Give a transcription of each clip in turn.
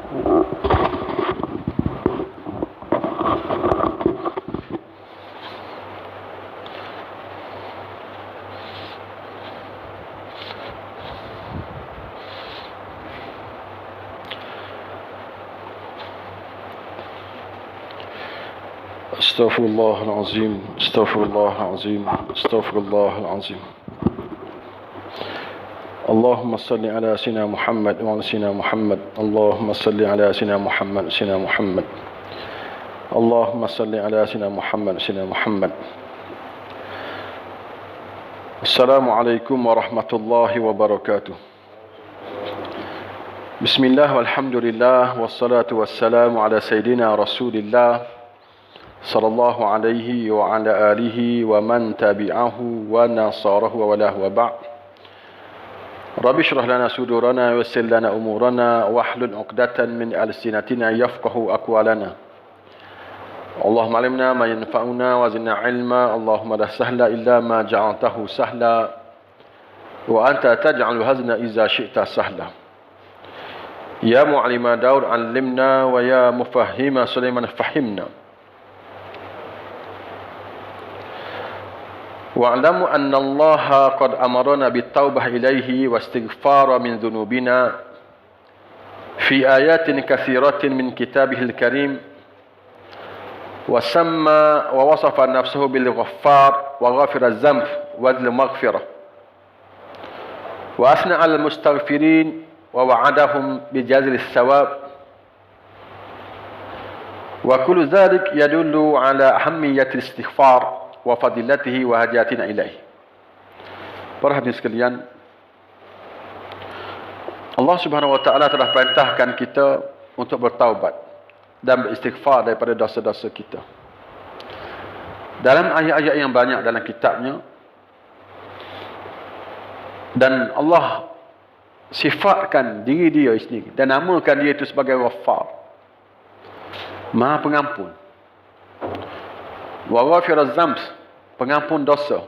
Astaghfirullahalazim, astaghfirullahalazim, astaghfirullahalazim. Allahumma salli ala sayyidina Muhammad wa ala sayyidina Muhammad. Allahumma salli ala sayyidina Muhammad wa sayyidina Muhammad. Allahumma salli ala sayyidina Muhammad wa sayyidina Muhammad. Assalamualaikum warahmatullahi wabarakatuh. Bismillah walhamdulillah wassalatu wassalamu ala sayyidina Rasulillah sallallahu alaihi wa ala alihi wa man tabi'ahu wa nasarahu wa walahu wa ba'd. Rabbi shrah lana sudurana wa yassir lana umurana wahlul 'uqdatan min alsinatina yafqahu aqwalana. Allahumma 'allimna ma yanfa'una wa zidna 'ilma. Allahumma la sahla illa ma ja'altahu sahla wa anta taj'alul hazna idza syi'ta sahla. Ya mu'allima Daud 'allimna wa ya mufahhima Sulaiman fahimna. Wa'lamu anna Allah qad amarna bit-taubah ilaihi wastighfara min dhunubina fi ayatin katsiratin min kitabihil karim wa samma wa wasafa nafsuhu bil ghaffar wa ghafiraz zamb wa dzil maghfirah wa asna 'alal mustaghfirin wa wa'adahum bi jazil thawab wa kullu dhalik yadullu 'ala ahammiyatil istighfar wa fadilatihi wa hajatina ilaih. Para hadirin sekalian, Allah Subhanahu wa taala telah perintahkan kita untuk bertaubat dan beristighfar daripada dosa-dosa kita. Dalam ayat-ayat yang banyak dalam kitabnya, dan Allah sifatkan diri dia sendiri dan namakan dia itu sebagai Ghaffar, Maha Pengampun. Wa ghafiraz zamb, pengampun dosa.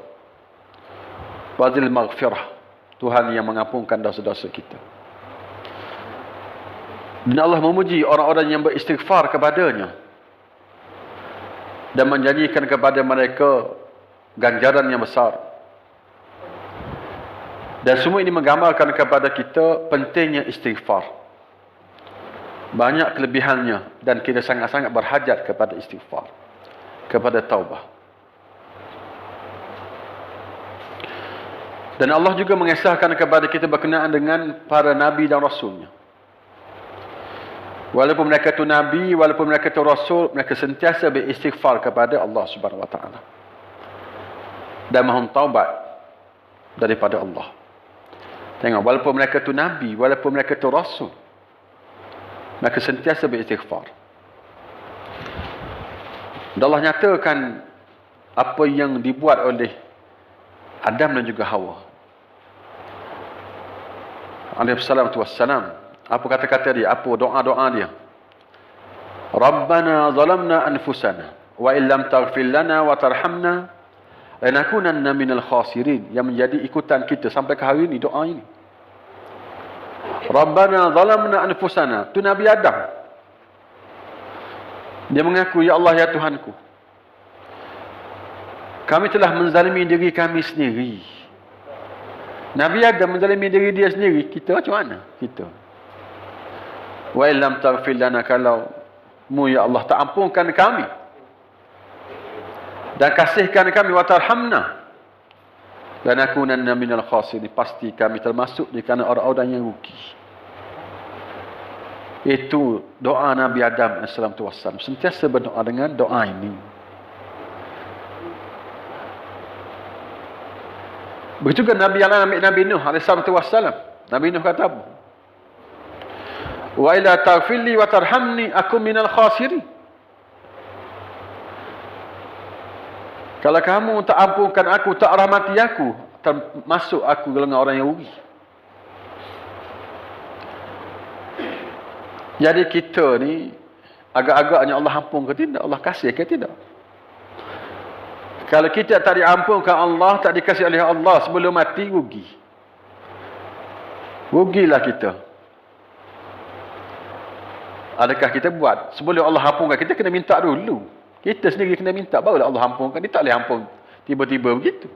Wa dzil maghfirah, Tuhan yang mengampunkan dosa-dosa kita. Dan Allah memuji orang-orang yang beristighfar kepadanya dan menjanjikan kepada mereka ganjaran yang besar. Dan semua ini menggambarkan kepada kita pentingnya istighfar. Banyak kelebihannya dan kita sangat-sangat berhajat kepada istighfar, kepada taubah. Dan Allah juga mengisahkan kepada kita berkenaan dengan para nabi dan rasulnya. Walaupun mereka itu nabi, walaupun mereka itu rasul, mereka sentiasa beristighfar kepada Allah Subhanahu wa taala dan mohon taubat daripada Allah. Tengok, walaupun mereka itu nabi, walaupun mereka itu rasul, mereka sentiasa beristighfar. Dan Allah nyatakan apa yang dibuat oleh Adam dan juga Hawa alaihissalatu wassalam. Apa kata-kata dia? Apa doa-doa dia? Rabbana zalamna anfusana wa illam taghfir lana wa tarhamna lanakunanna minal khasirin. Yang menjadi ikutan kita sampai ke hari ini doa ini. Rabbana zalamna anfusana. Itu Nabi Adam. Dia mengaku, ya Allah, ya Tuhanku, kami telah menzalimi diri kami sendiri. Nabi Adam menzalimi diri dia sendiri. Kita macam mana? Kita. Wa illam taghfir lana, kalau mu ya Allah tak ampunkan kami dan kasihkan kami, wa tarhamna lanakunanna minal khasirin, pasti kami termasuk di kalangan orang-orang yang rugi. Itu doa Nabi Adam AS. Sentiasa berdoa dengan doa ini. Begitu juga Nabi Nuh AS. Nabi Nuh kata apa? Wa ila taghfirli wa tarhamni akum minal khasirin. Kalau kamu tak ampunkan aku, tak rahmati aku, termasuk aku golongan orang yang rugi. Jadi kita ni agak-agaknya Allah ampun ke tidak, Allah kasih ke tidak. Kalau kita tak diampunkan Allah, tak dikasih oleh Allah sebelum mati, rugi. Rugilah kita. Adakah kita buat? Sebelum Allah ampunkan, kita kena minta dulu. Kita sendiri kena minta, barulah Allah ampunkan. Dia tak boleh ampun tiba-tiba begitu.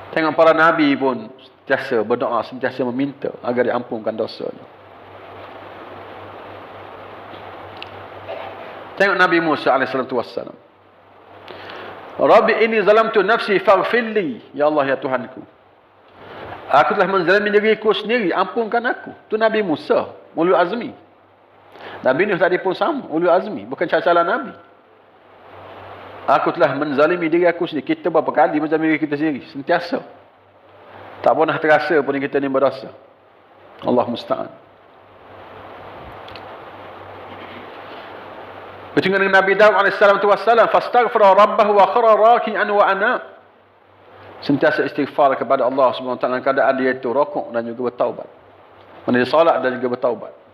Tengok para Nabi pun sentiasa berdoa, sentiasa meminta agar diampunkan dosanya. Tengok Nabi Musa AS. Rabbi inni zalamtu nafsi faghfirli. Ya Allah, ya Tuhanku, aku telah menzalimi diriku sendiri, ampunkan aku. Itu Nabi Musa, ulul azmi. Nabi Nuh tadi pun sama, ulul azmi, bukan cara-cara Nabi. Aku telah menzalimi diri aku sendiri. Kita berapa kali menzalimi diri kita sendiri? Sentiasa. Tak pernah terasa pun kita ni berdosa. Allah musta'an. Bertemu dengan Nabi Daud AS, fastaghfara rabbahu wa khara raki'an wa ana. Sentiasa istighfar kepada Allah SWT dalam keadaan dia itu rokok dan juga bertaubat. Dia salat dan juga bertaubat.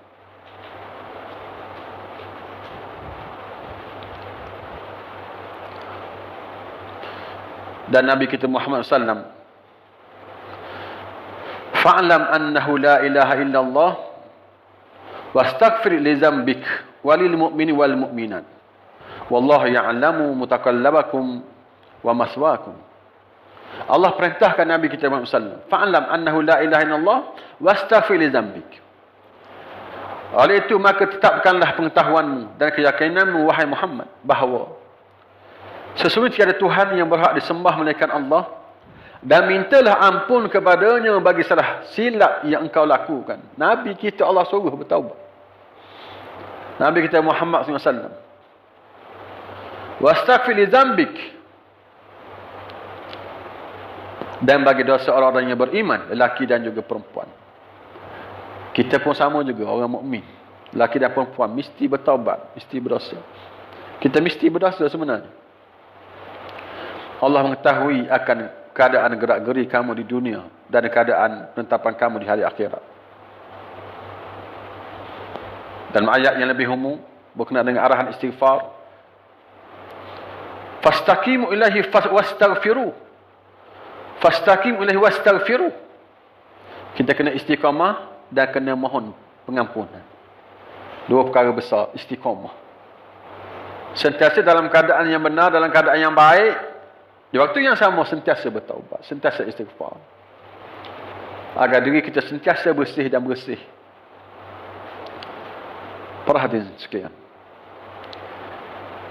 Dan Nabi kita Muhammad SAW, fa'lam annahu la ilaha illallah wastaghfir li dzambik walil mu'mini wal mu'minat wallahu ya'lamu mutaqallabakum wa maswaakum. Allah perintahkan Nabi kita Muhammad SAW, fa'lam annahu la ilaha illallah wastaghfir li dzambik. Oleh itu maka tetapkanlah pengetahuanmu dan keyakinanmu wahai Muhammad bahawa sesungguhnya tiada Tuhan yang berhak disembah melainkan Allah, dan mintalah ampun kepadanya bagi salah silap yang engkau lakukan. Nabi kita Allah suruh bertaubat. Nabi kita Muhammad SAW, wastaghfir li dzambik, dan bagi dosa orang-orang yang beriman, lelaki dan juga perempuan. Kita pun sama juga, orang mukmin, lelaki dan perempuan mesti bertaubat, mesti berdosa. Kita mesti berdosa sebenarnya. Allah mengetahui akan keadaan gerak-geri kamu di dunia dan keadaan penetapan kamu di hari akhirat. Dan ayat yang lebih umum berkenaan dengan arahan istighfar, fastaqimu ilaihi wastaghfiru. Fastaqimu ilaihi wastaghfiru. Kita kena istiqamah dan kena mohon pengampunan. Dua perkara besar, istiqamah. Sentiasa dalam keadaan yang benar, dalam keadaan yang baik, di waktu yang sama sentiasa bertaubat, sentiasa istighfar. Agar diri kita sentiasa bersih dan bersih. Perhatian sekian.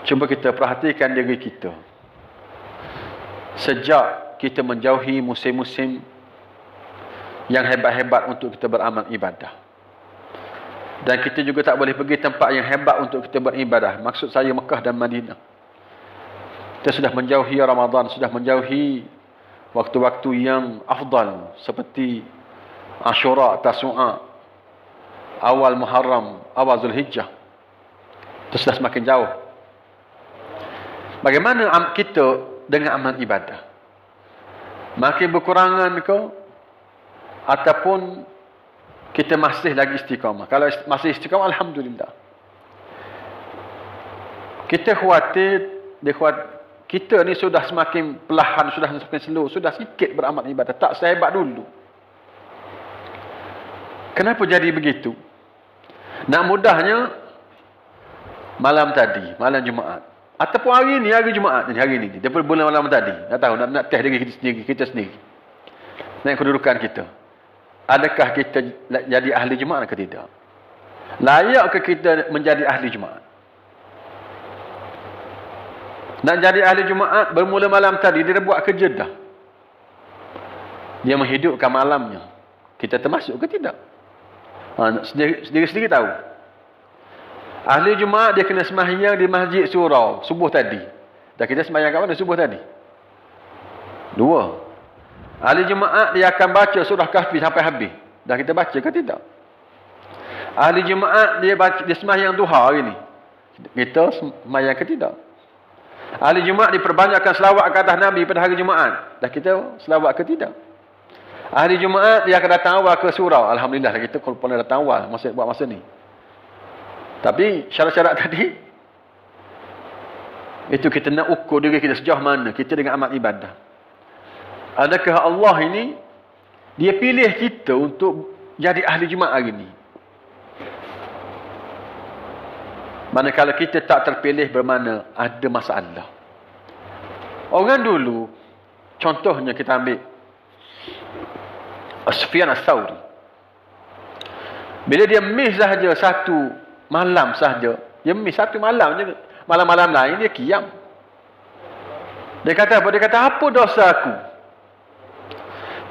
Cuba kita perhatikan diri kita. Sejak kita menjauhi musim-musim yang hebat-hebat untuk kita beramal ibadah. Dan kita juga tak boleh pergi tempat yang hebat untuk kita beribadah. Maksud saya Mekah dan Madinah. Kita sudah menjauhi Ramadan, sudah menjauhi waktu-waktu yang afdal seperti Ashura, Tasu'a, awal Muharram, awal Zulhijjah. Itu sudah semakin jauh. Bagaimana kita dengan amal ibadah? Makin berkurangan ke? Ataupun kita masih lagi istiqamah? Kalau masih istiqamah, alhamdulillah. Kita khawatir, kita ni sudah semakin perlahan, sudah semakin slow, sudah sikit beramal ibadah, tak sehebat dulu. Kenapa jadi begitu? Nak mudahnya, malam tadi, malam Jumaat, ataupun hari ni, hari Jumaat ni, hari ni, daripada bulan malam tadi, nak tahu, nak test diri kita sendiri. Naik kedudukan kita. Adakah kita jadi ahli Jumaat atau tidak? Layakkah kita menjadi ahli Jumaat? Nak jadi ahli Jumaat, bermula malam tadi, dia dah buat kerja dah. Dia menghidupkan malamnya. Kita termasuk ke tidak? Sendiri-sendiri tahu. Ahli Jumaat dia kena sembahyang di Masjid Surau subuh tadi. Dan kita sembahyang kat mana subuh tadi? 2. Ahli Jumaat dia akan baca surah Kahfi sampai habis. Dah kita baca ke tidak? Ahli Jumaat dia sembahyang duha hari ni. Kita sembahyang ke tidak? Ahli Jumaat diperbanyakkan selawat ke atas Nabi pada hari Jumaat. Dah kita selawat ke tidak? Ahli Jumaat dia akan datang awal ke surau. Alhamdulillah kita pernah datang awal buat masa ni. Tapi syarat-syarat tadi, itu kita nak ukur diri kita sejauh mana kita dengan amal ibadah. Adakah Allah ini, dia pilih kita untuk jadi ahli Jumaat hari ni? Manakala kita tak terpilih bermakna ada masalah. Orang dulu, contohnya kita ambil Sufyan Ats-Tsauri. Bila dia miss sahaja satu malam sahaja, dia miss satu malam je, malam-malam lain dia qiyam. Dia kata apa? Dia kata, apa dosa aku?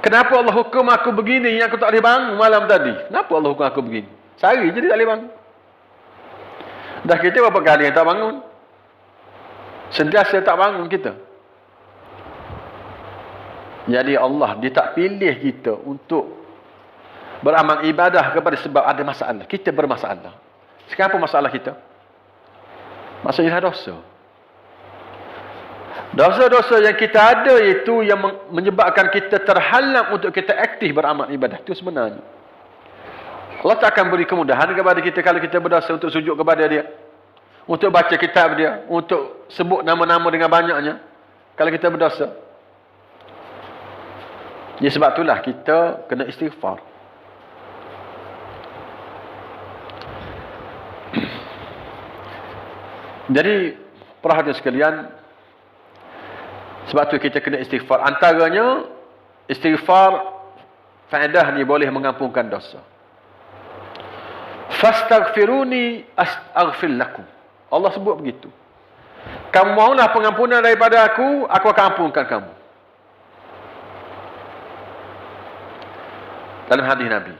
Kenapa Allah hukum aku begini yang aku tak boleh bangun malam tadi? Kenapa Allah hukum aku begini? Sehari je dia tak boleh bangun. Dah kita berapa kali yang tak bangun? Sentiasa tak bangun kita. Jadi Allah, dia tak pilih kita untuk beramal ibadah kepada sebab ada masalah. Kita bermasalah. Sekarang apa masalah kita? Maksudnya dosa. Dosa-dosa yang kita ada itu yang menyebabkan kita terhalang untuk kita aktif beramal ibadah. Itu sebenarnya. Allah tak akan beri kemudahan kepada kita kalau kita berdosa untuk sujud kepada dia. Untuk baca kitab dia. Untuk sebut nama-nama dengan banyaknya. Kalau kita berdosa. Jadi sebab itulah kita kena istighfar. Jadi perhatian sekalian, sebab tu kita kena istighfar. Antaranya istighfar faedah ni boleh mengampunkan dosa. Fastaghfiruni astaghfir lakum. Allah sebut begitu. Kamu mohonlah pengampunan daripada aku akan ampunkan kamu. Dalam hadis Nabi,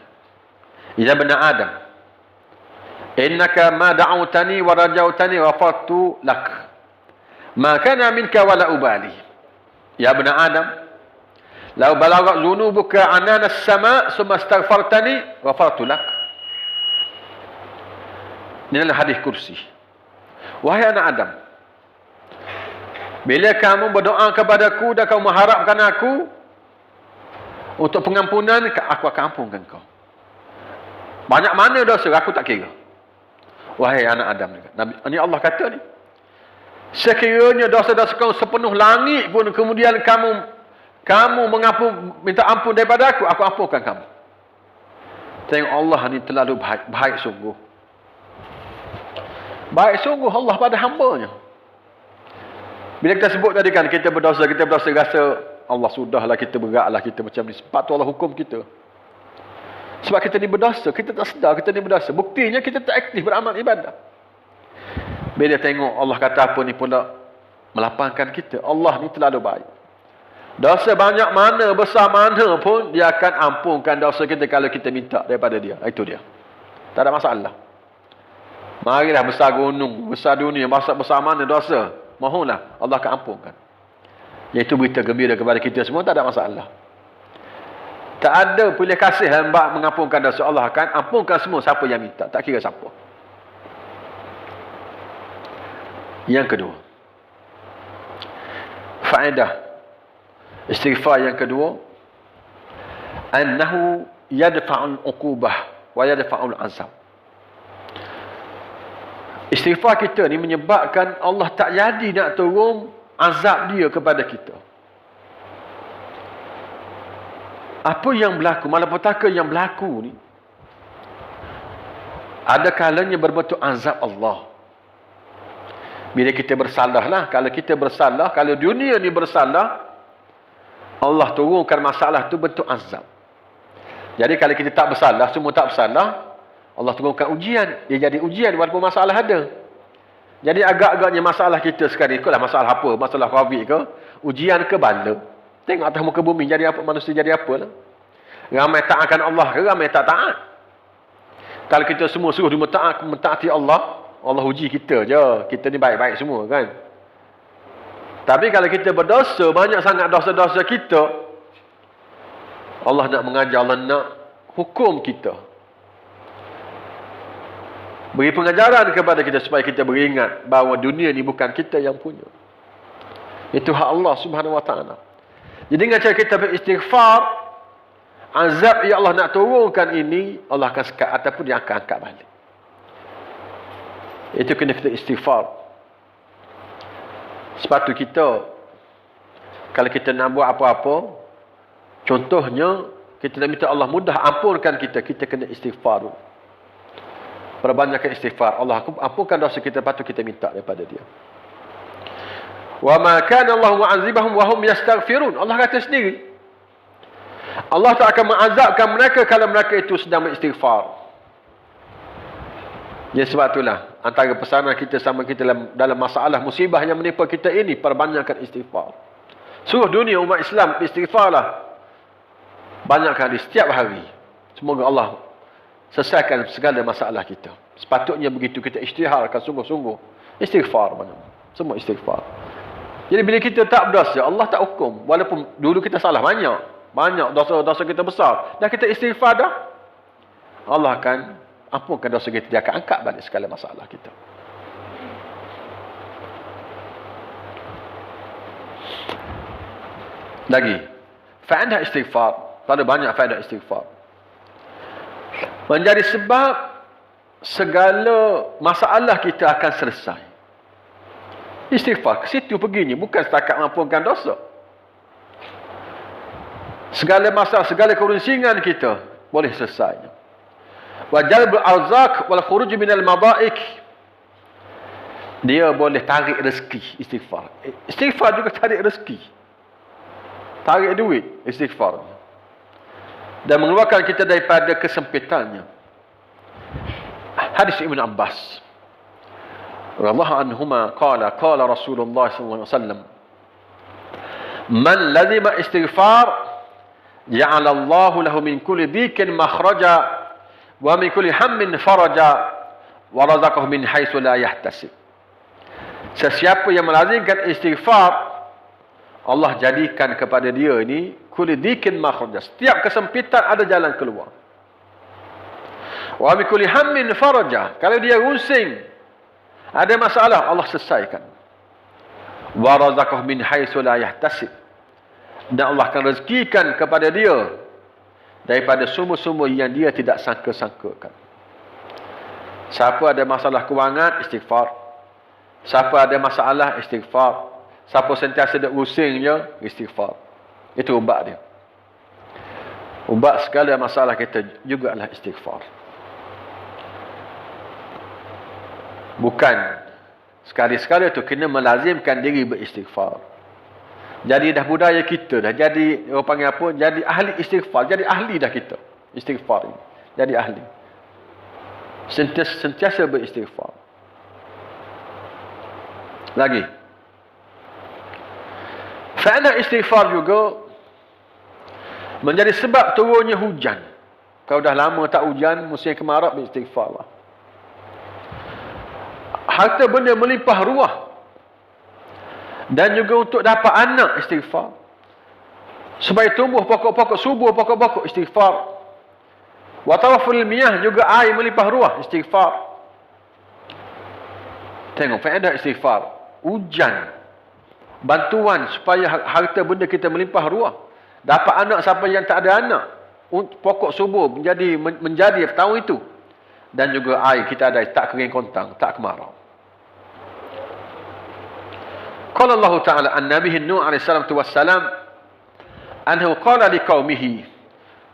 "Ya bani Adam, innaka ma da'awtani wa rajautani ghafartu lak. Ma kana minka wala ubali. Ya bani Adam, law balaghat dhunubuka anana as-sama' thumma astaghfartani ghafartu lak." Ini adalah hadis kursi. Wahai anak Adam, bila kamu berdoa kepadaku dan kamu mengharapkan aku untuk pengampunan, aku akan ampunkan kau. Banyak mana dosa, aku tak kira. Wahai anak Adam. Nabi, ini Allah kata ni. Sekiranya dosa-dosa kau sepenuh langit pun, kemudian kamu minta ampun daripada aku ampunkan kamu. Tengok Allah ni terlalu baik sungguh. Baik sungguh Allah pada hamba-Nya. Bila kita sebut tadi kan, kita berdosa rasa Allah sudahlah, kita beratlah, kita macam ni. Sebab tu Allah hukum kita. Sebab kita ni berdosa, kita tak sedar kita ni berdosa. Buktinya kita tak aktif beramal ibadah. Bila tengok Allah kata apa ni pula melapangkan kita. Allah ni terlalu baik. Dosa banyak mana, besar mana pun, dia akan ampunkan dosa kita kalau kita minta daripada dia. Itu dia. Tak ada masalah. Marilah besar gunung, besar dunia, besar mana dosa, mohonlah Allah akan ampunkan. Iaitu berita gembira kepada kita semua, tak ada masalah. Tak ada pilih kasih hamba mengampunkan dosa. Allah akan ampunkan semua siapa yang minta, tak kira siapa. Yang kedua, faedah istighfar yang kedua, annahu yadfa'ul uqubah wa yadfa'ul azab. Istighfar kita ni menyebabkan Allah tak jadi nak turun azab dia kepada kita. Apa yang berlaku, malapetaka yang berlaku ni, ada kalanya berbentuk azab Allah. Bila kita bersalah lah, kalau kita bersalah, kalau dunia ni bersalah, Allah turunkan masalah tu bentuk azab. Jadi kalau kita tak bersalah, semua tak bersalah, Allah turunkan ujian. Dia jadi ujian walaupun masalah ada. Jadi agak-agaknya masalah kita sekarang, ikutlah masalah apa, masalah COVID ke, ujian ke bala. Tengok atas muka bumi jadi apa, manusia jadi apa lah. Ramai taatkan Allah ke, ramai tak taat. Kalau kita semua suruh mentaati Allah, Allah uji kita je. Kita ni baik-baik semua kan. Tapi kalau kita berdosa, banyak sangat dosa-dosa kita, Allah nak mengajar, Allah nak hukum kita. Beri pengajaran kepada kita supaya kita beringat bahawa dunia ni bukan kita yang punya. Itu hak Allah Subhanahu Wa Taala. Jadi dengan cara kita beristighfar, azab yang Allah nak turunkan ini Allah akan sekat ataupun dia akan angkat balik. Itu kena kita istighfar. Sebab tu kita, kalau kita nak buat apa-apa, contohnya kita nak minta Allah mudah ampunkan kita, kita kena istighfar. Perbanyakkan istighfar. Allah ampunkan dosa kita, patut kita minta daripada dia. Wa ma kana Allah mu'azibahum wa hum yastaghfirun. Allah kata sendiri, Allah tak akan mengazabkan mereka kalau mereka itu sedang beristighfar. Ya, sebab itulah antara pesanan kita sama kita dalam masalah musibah yang menimpa kita ini, perbanyakkan istighfar. Seluruh dunia umat Islam istighfarlah banyak kali setiap hari. Semoga Allah selesaikan segala masalah kita. Sepatutnya begitu kita isytiharkan sungguh-sungguh. Istighfar banyak. Semua istighfar. Jadi bila kita tak berdosa, Allah tak hukum. Walaupun dulu kita salah banyak dosa-dosa kita besar, dah kita istighfar dah, Allah akan ampunkan dosa kita. Dia akan angkat balik segala masalah kita. Lagi, faedah istighfar. Pada banyak faedah istighfar. Menjadi sebab segala masalah kita akan selesai. Istighfar ke situ perginya, bukan setakat mengampunkan dosa. Segala masalah, segala kerusingan kita boleh selesai. Wa jalbul arzaq wal khuruj minal madaik. Dia boleh tarik rezeki, istighfar. Istighfar juga tarik rezeki. Tarik duit, istighfar. Dan mengeluarkan kita daripada kesempitannya. Hadis Ibn Abbas radhiyallahu anhuma qala Rasulullah sallallahu alaihi wasallam, man lazima istighfar ja'ala Allahu lahu min kulli dhikin makhraja wa min kulli hammin faraja wa razaqahu min haitsu la yahtasib. Sesiapa yang melazimkan istighfar, Allah jadikan kepada dia ini kulli dhikin makhraja, setiap kesempitan ada jalan keluar. Wa min kulli hammin faraja, kalau dia rusing, ada masalah, Allah selesaikan. Wa razaqahu min haitsu la yahtasib, dan Allah akan rezekikan kepada dia daripada sumber-sumber yang dia tidak sangka-sangkakan. Siapa ada masalah kewangan, istighfar. Siapa ada masalah, istighfar. Siapa sentiasa ada rusingnya, istighfar. Itu ubat dia. Ubat segala masalah kita juga adalah istighfar. Bukan sekali-sekala tu kena melazimkan diri beristighfar. Jadi dah budaya kita dah. Jadi orang panggil apa? Jadi ahli istighfar. Jadi ahli dah kita. Istighfar ini. Jadi ahli. Sentiasa beristighfar. Lagi. Faedah istighfar juga menjadi sebab turunnya hujan. Kalau dah lama tak hujan, musim kemarau, beristighfar lah. Harta benda melimpah ruah. Dan juga untuk dapat anak, istighfar. Supaya tumbuh pokok-pokok subur, pokok-pokok, istighfar. Wa tawaful miyah, juga air melimpah ruah, istighfar. Tengok faedah istighfar. Hujan, bantuan supaya harta benda kita melimpah ruah. Dapat anak siapa yang tak ada anak, pokok subur menjadi tahun itu. Dan juga air kita ada, tak kering kontang, tak kemarau. Qala Allah Ta'ala an Nabihi Nuh alaihi salatu wassalam anhu qala liqaumihi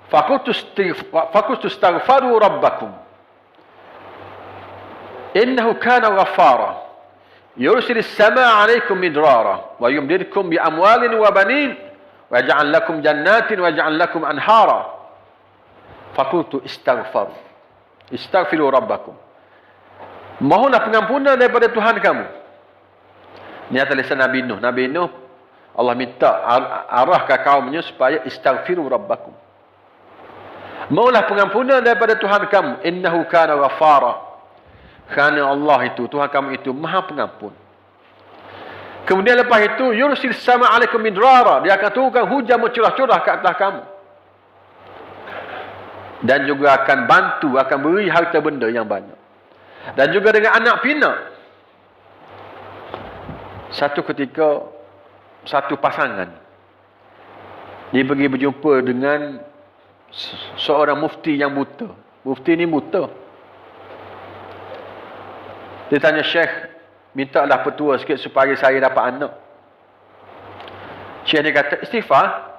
faqultu astaghfiru rabbakum innahu kana ghaffara yursilis samaa 'alaikum midrara wa yumdidkum bi amwalin wa banin wa yaj'al lakum jannatin wa yaj'al lakum anhara. Faqultu istaghfiru rabbakum. Mohonlah pengampunan daripada Tuhan kamu. Ini atas lisan Nabi Nuh. Nabi Nuh, Allah minta arahkan kaumnya supaya istaghfiru rabbakum. Mohonlah pengampunan daripada Tuhan kamu. Innahu kana ghaffara. Kerana Allah itu, Tuhan kamu itu Maha Pengampun. Kemudian lepas itu, yursil sama alaikum midrara. Dia akan turunkan hujan mencurah-curah ke atas kamu. Dan juga akan bantu, akan beri harta benda yang banyak. Dan juga dengan anak pinak. Satu ketika, satu pasangan, dia pergi berjumpa dengan seorang mufti yang buta. Mufti ni buta. Dia tanya, Syekh, mintalah petua sikit supaya saya dapat anak. Syekh dia kata, istighfar.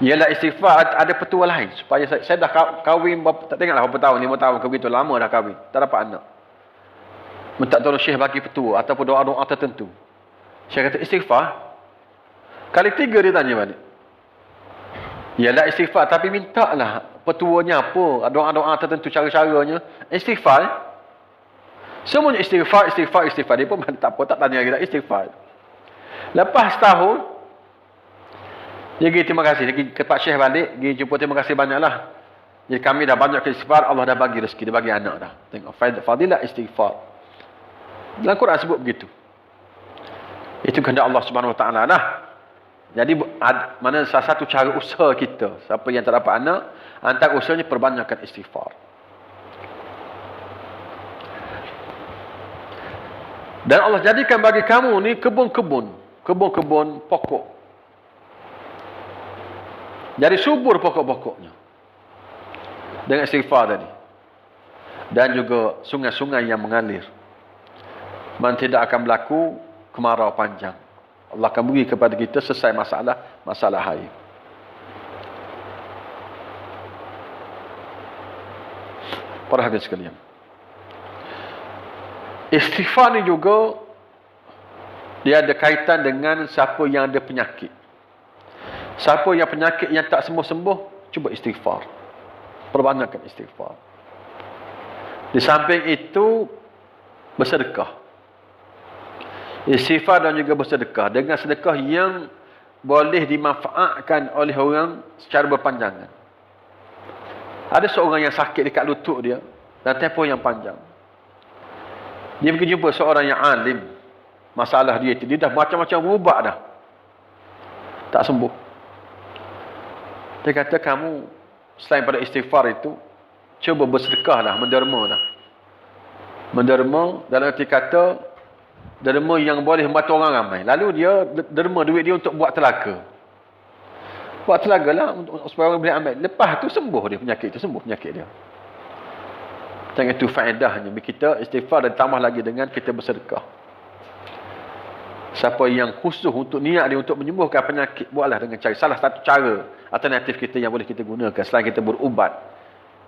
Ialah istighfar ada petua lain. Supaya saya dah kahwin, tak tengoklah berapa tahun, 5 tahun, begitu lama dah kahwin. Tak dapat anak. Minta tolong Syekh bagi petua ataupun doa-doa tertentu. Syekh kata istighfar. Kali 3 dia tanya balik. Ialah istighfar, tapi minta lah petuanya apa, doa-doa tertentu, cara-caranya. Istighfar. Semuanya istighfar. Dia pun tak apa, tak tanya lagi, tak istighfar. Lepas setahun, dia pergi terima kasih. Dia pergi ke Pak Syekh balik, pergi jumpa terima kasih banyaklah. Jadi kami dah banyak istighfar, Allah dah bagi rezeki, dia bagi anak dah. Tengok, fadilah istighfar. Dalam Quran sebut begitu. Itu kehendak Allah Subhanahu Wa Taala lah. Jadi mana salah satu cara usaha kita, siapa yang tak dapat anak, antara usahanya perbanyakkan istighfar. Dan Allah jadikan bagi kamu ni kebun-kebun pokok. Jadi subur pokok-pokoknya dengan istighfar tadi. Dan juga sungai-sungai yang mengalir. Man tidak akan berlaku kemarau panjang. Allah akan beri kepada kita selesai masalah air. Para hadirin sekalian, istighfar ni juga dia ada kaitan dengan siapa yang ada penyakit. Siapa yang penyakit yang tak sembuh-sembuh, cuba istighfar. Perbanyakkan istighfar. Di samping itu, bersedekah. Istighfar dan juga bersedekah. Dengan sedekah yang boleh dimanfaatkan oleh orang secara berpanjangan. Ada seorang yang sakit dekat lutut dia, dan tempoh yang panjang. Dia pergi jumpa seorang yang alim. Masalah dia itu, dia dah macam-macam ubat dah. Tak sembuh. Dia kata, kamu selain pada istighfar itu, cuba bersedekahlah, menderma lah. Menderma, dalam arti kata, derma yang boleh membantu orang ramai. Lalu dia derma duit dia untuk buat telaga. Buat telaga lah, supaya orang boleh ambil. Lepas tu sembuh dia penyakit itu, sembuh penyakit dia. Jangan itu faedahnya. Kita istighfar dan tambah lagi dengan kita bersedekah. Siapa yang khusus untuk niat dia untuk menyembuhkan penyakit, buatlah dengan cara. Salah satu cara alternatif kita yang boleh kita gunakan selain kita berubat.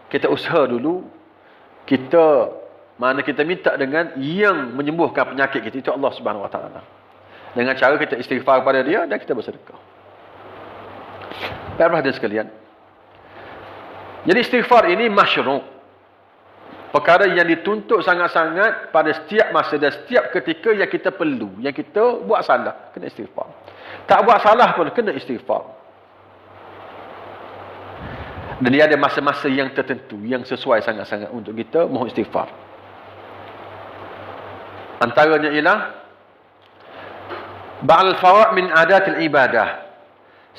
Kita usaha dulu, mana kita minta dengan yang menyembuhkan penyakit kita, itu Allah Subhanahu Wa Taala. Dengan cara kita istighfar kepada dia dan kita bersedekah. Para hadirin sekalian. Jadi istighfar ini masyru'. Perkara yang dituntut sangat-sangat pada setiap masa dan setiap ketika yang kita perlu. Yang kita buat salah, kena istighfar. Tak buat salah pun kena istighfar. Dan dia ada masa-masa yang tertentu, yang sesuai sangat-sangat untuk kita mohon istighfar. Antaranya ialah ba'al fara' min adatil ibadah.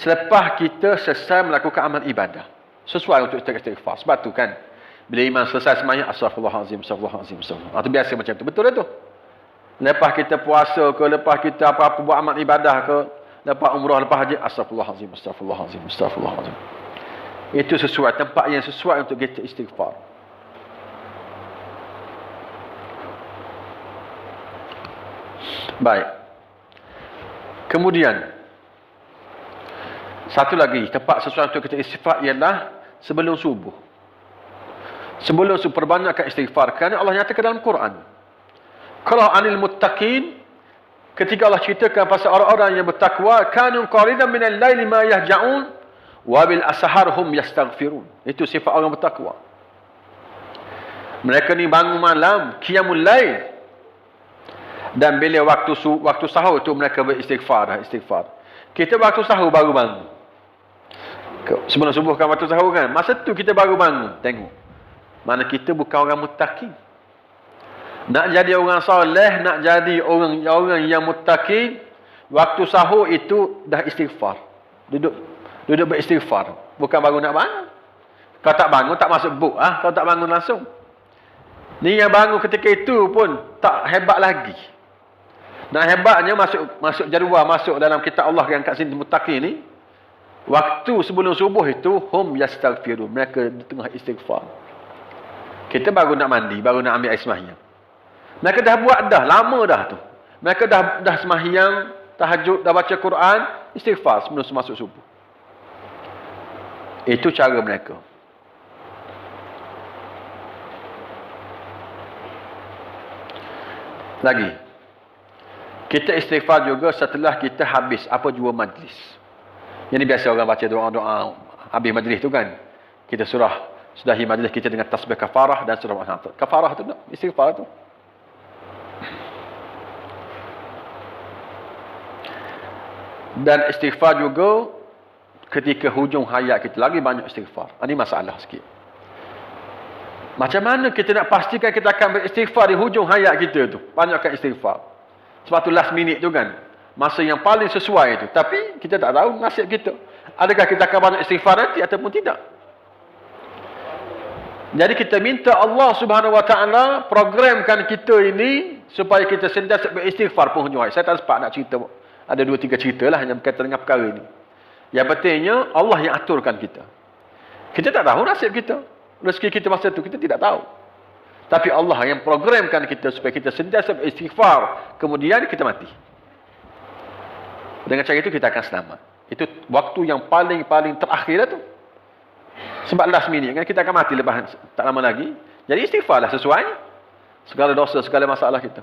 Selepas kita selesai melakukan amal ibadah, sesuai untuk kita istighfar. Sebab tu kan, bila imam selesai sembahyang, astaghfirullahalazim, astaghfirullahalazim, astaghfirullahalazim. Itu biasa macam tu. Betul tu. Lepas kita puasa ke, lepas kita apa-apa buat amal ibadah ke, lepas umrah, lepas haji, astaghfirullahalazim, astaghfirullahalazim, astaghfirullahalazim. Itu sesuai, tempat yang sesuai untuk kita istighfar. Baik. Kemudian, satu lagi, tempat sesuai untuk kita istighfar ialah sebelum subuh. Sebelum subuh, perbanyakkan istighfar. Kerana Allah nyatakan dalam Quran. Qala anil muttaqin, ketika Allah ceritakan pasal orang-orang yang bertakwa, kanu qalilan minal laili ma yahja'un, wa bil ashar hum yastaghfirun. Itu sifat orang bertakwa. Mereka ni bangun malam, qiyamul lail. Dan bila waktu sahur tu mereka beristighfar, istighfar. Kita waktu sahur baru bangun. Sebelum subuh kan waktu sahur kan. Masa tu kita baru bangun. Tengok. Mana kita bukan orang muttaqi. Nak jadi orang soleh, nak jadi orang yang muttaqi, waktu sahur itu dah istighfar. Duduk beristighfar. Bukan baru nak bangun. Kalau tak bangun tak masuk buk kalau tak bangun langsung. Ni yang bangun ketika itu pun tak hebat lagi. Nah hebatnya masuk jadual, masuk dalam kitab Allah yang kat sini muttaqi ni. Waktu sebelum subuh itu hum yastaghfirun. Mereka di tengah istighfar. Kita baru nak mandi, baru nak ambil air sembahyang. Mereka dah buat dah, lama dah tu. Mereka dah sembahyang, tahajud, dah baca Quran, istighfar sebelum masuk subuh. Itu cara mereka. Lagi, kita istighfar juga setelah kita habis apa jua majlis. Ini biasa orang baca doa-doa habis majlis tu kan. Kita sudahi majlis kita dengan tasbih kafarah dan surah kafarah tu, istighfar tu. Dan istighfar juga ketika hujung hayat kita, lagi banyak istighfar. Ini masalah sikit. Macam mana kita nak pastikan kita akan beristighfar di hujung hayat kita tu? Banyakkan istighfar. Sebab tu last minute tu kan, masa yang paling sesuai tu. Tapi kita tak tahu nasib kita. Adakah kita akan banyak istighfar nanti ataupun tidak? Jadi kita minta Allah Subhanahu Wa Taala programkan kita ini supaya kita sentiasa beristighfar penghujung hayat. Saya tak sempat nak cerita. Ada 2-3 cerita lah yang berkaitan dengan perkara ini. Yang pentingnya Allah yang aturkan kita. Kita tak tahu nasib kita. Rezeki kita masa itu kita tidak tahu. Tapi Allah yang programkan kita supaya kita sentiasa beristighfar. Kemudian kita mati. Dengan cara itu kita akan selamat. Itu waktu yang paling terakhir lah tu. Sebab last minute kan kita akan mati lepas tak lama lagi. Jadi istighfarlah sesuai segala dosa, segala masalah kita.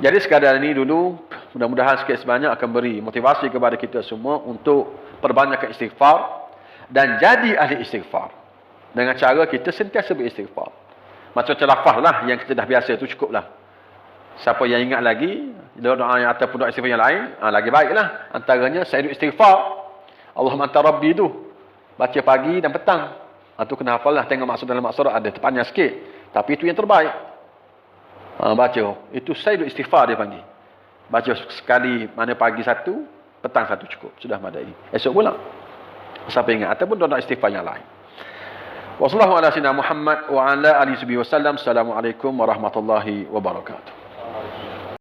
Jadi sekadar ini dulu, mudah-mudahan sikit sebanyak akan beri motivasi kepada kita semua untuk perbanyakkan istighfar dan jadi ahli istighfar. Dengan cara kita sentiasa beristighfar. Macam lafaz lah yang kita dah biasa tu cukup lah. Siapa yang ingat lagi, doa yang ataupun doa istighfar yang lain, lagi baiklah. Antaranya saya istighfar. Allahumma anta rabbi tu. Baca pagi dan petang. Itu kena hafal lah. Tengok maksud dalam maksud ada terpanjang sikit. Tapi itu yang terbaik. Baca. Itu saya istighfar dia panggil. Baca sekali mana pagi satu, petang satu cukup. Sudah madai. Esok pula. Siapa ingat. Ataupun doa istighfar yang lain. Wassalamualaikum warahmatullahi wabarakatuh.